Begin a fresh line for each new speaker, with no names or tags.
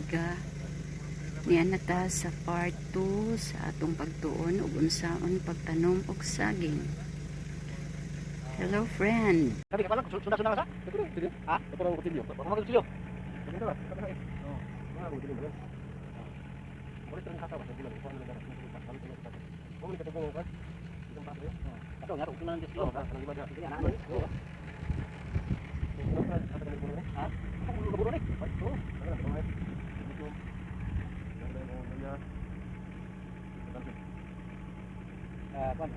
amiga. Niana ta sa part 2 sa atong pagtuon ug unsaon pagtanom og saging. Hello friend.
Sabi ka pala, sundan-sundan ka sa? Ha? Ito lang kutilyo. Baka mag-kutilyo. Maganda ba? Ito na eh. Oo. Mga kutilyo ba yan? Ulit rin katawa. Sabi lang, ikuha na lang. Bumili ka ito kung kan? Isang paso yun? Ito, nga, kung nalang disyo. Kanang iba dyan. Sige, anak. Oo. Ha? Ang buro ni. Oo. Pan,